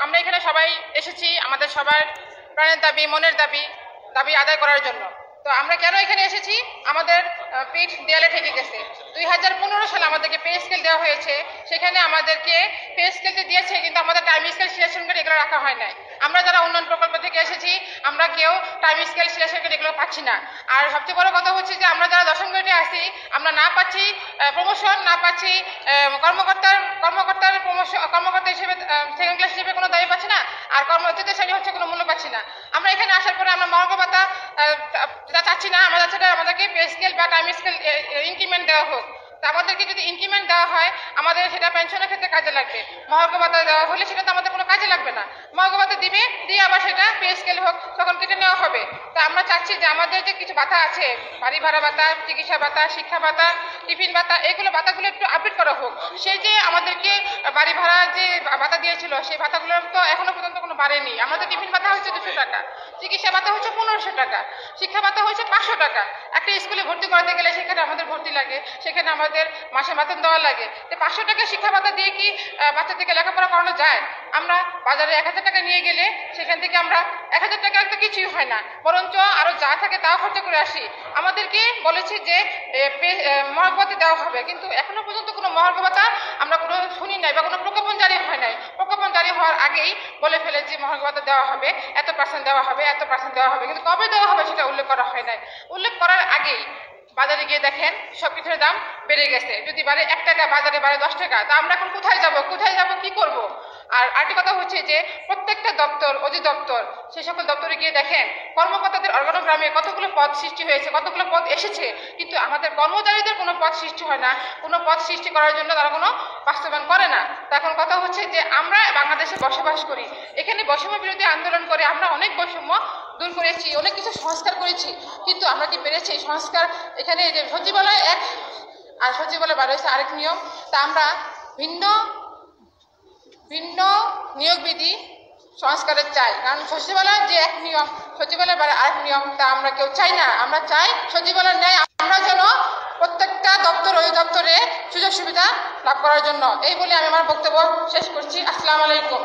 আমরা এখানে সবাই এসেছি আমাদের সবার প্রাণের দাবি, মনের দাবি আদায় করার জন্য। তো আমরা কেন এখানে এসেছি? আমাদের পিঠ দেয়ালে ঠেকে গেছে। 2015 সালে আমাদেরকে পে স্কেল দেওয়া হয়েছে, সেখানে আমাদেরকে পে স্কেলতে দিয়েছে, কিন্তু আমাদের টাইম স্কেল সিলেকশন করে এগুলো রাখা হয় নাই। আমরা যারা উন্নয়ন প্রকল্প থেকে এসেছি, আমরা কেউ টাইম স্কেল সিলেকশন করে এগুলো পাচ্ছি না। আর সবচেয়ে বড় কথা হচ্ছে যে আমরা যারা দশম গ্রেডে আসি, আমরা না পাচ্ছি প্রমোশন, না পাচ্ছি কর্মকর্তার প্রমোশন, কর্মকর্তা হিসেবে সেকেন্ড ক্লাস হিসেবে কোনো দাবি পাচ্ছি না, আর তৃতীয় শ্রেণী হচ্ছে কোনো মূল্য পাচ্ছি না। আমরা এখানে আসার পরে আমরা মহার্ঘ ভাতা চাচ্ছি না, আমরা চাচ্ছি আমাদেরকে পে স্কেল বা টাইম স্কেল ইনক্রিমেন্ট দেওয়া হোক। তো আমাদেরকে যদি ইনক্রিমেন্ট দেওয়া হয়, আমাদের সেটা পেনশনের ক্ষেত্রে কাজে লাগবে। মহার্ঘ ভাতা দেওয়া হলে সেটা তো আমাদের কোনো কাজে লাগবে না। মহার্ঘ ভাতা দিবে, দিয়ে আবার সেটা পে স্কেল হোক, তখন কেটে নেওয়া হবে। তো আমরা চাচ্ছি যে আমাদের যে কিছু ভাতা আছে, বাড়ি ভাড়া ভাতা, চিকিৎসা ভাতা, শিক্ষা ভাতা, টিফিন ভাতা, এগুলো ভাতাগুলো একটু আপডেট করা হোক। সেই যে আমাদেরকে বাড়ি ভাড়া যে ভাতা দিয়েছিল, সেই ভাতাগুলো তো এখনো পর্যন্ত কোনো বাড়েনি। আমাদের টিফিন ভাতা হচ্ছে 200 টাকা, চিকিৎসা ভাতা হচ্ছে 1500 টাকা, শিক্ষা ভাতা হচ্ছে 500 টাকা। একটা স্কুলে ভর্তি করাতে গেলে সেখানে আমাদের ভর্তি লাগে, সেখানে আমাদের মাসে বেতন দেওয়া লাগে। তো 500 টাকা শিক্ষা ভাতা দিয়ে কি বাচ্চাদেরকে লেখাপড়া করানো যায়? আমরা বাজারে 1000 টাকা নিয়ে গেলে সেখান থেকে আমরা 1000 টাকা তো কিছুই হয় না, বরঞ্চ আরো যা থাকে তাও খরচ করে আসি। আমাদেরকে বলেছে যে মহার্ঘ ভাতা দেওয়া হবে, কিন্তু এখনো পর্যন্ত কোনো মহার্ঘ ভাতা আমরা কোনো শুনি নাই বা কোনো প্রজ্ঞাপন জারি হয় নাই। প্রজ্ঞাপন জারি হওয়ার আগেই বলে ফেলে যে মহার্ঘ ভাতা দেওয়া হবে, এত % দেওয়া হবে, এত % দেওয়া হবে, কিন্তু কবে দেওয়া হবে সেটা উল্লেখ করা হয় নাই। উল্লেখ করার আগেই বাজারে গিয়ে দেখেন সবকিছুর দাম বেড়ে গেছে। যদি বাড়ে 1 টাকা, বাজারে বাড়ে 10 টাকা। তা আমরা এখন কোথায় যাব, কি করব? আর আরেকটি কথা হচ্ছে যে প্রত্যেকটা দপ্তর, অধিদপ্তর, সেই সকল দপ্তরে গিয়ে দেখেন কর্মকর্তাদের অর্গানোগ্রামে কতগুলো পদ সৃষ্টি হয়েছে, কতগুলো পদ এসেছে, কিন্তু আমাদের কর্মচারীদের কোনো পদ সৃষ্টি হয় না। কোনো পদ সৃষ্টি করার জন্য তারা কোনো বাস্তবায়ন করে না। তো এখন কথা হচ্ছে যে আমরা বাংলাদেশে বসবাস করি, এখানে বৈষম্য বিরোধী আন্দোলন করে আমরা অনেক বৈষম্য দূর করেছি, অনেক কিছু সংস্কার করেছি, কিন্তু আমরা কি পেরেছি এই সংস্কার? এখানে যে সচিবালয় এক আর সচিবালয় বার হয়েছে আরেক নিয়ম। তা আমরা ভিন্ন নিয়োগ বিধি সংস্কারের চাই, কারণ সচিবালয় যে এক নিয়ম, সচিবালয় বার আরেক নিয়ম, তা আমরা কেউ চাই না। আমরা চাই সচিবালয় নেয় আমরা যেন প্রত্যেকটা দপ্তর, ওই দপ্তরে সুযোগ সুবিধা লাভ করার জন্য। এই বলে আমি আমার বক্তব্য শেষ করছি। আসসালামু আলাইকুম।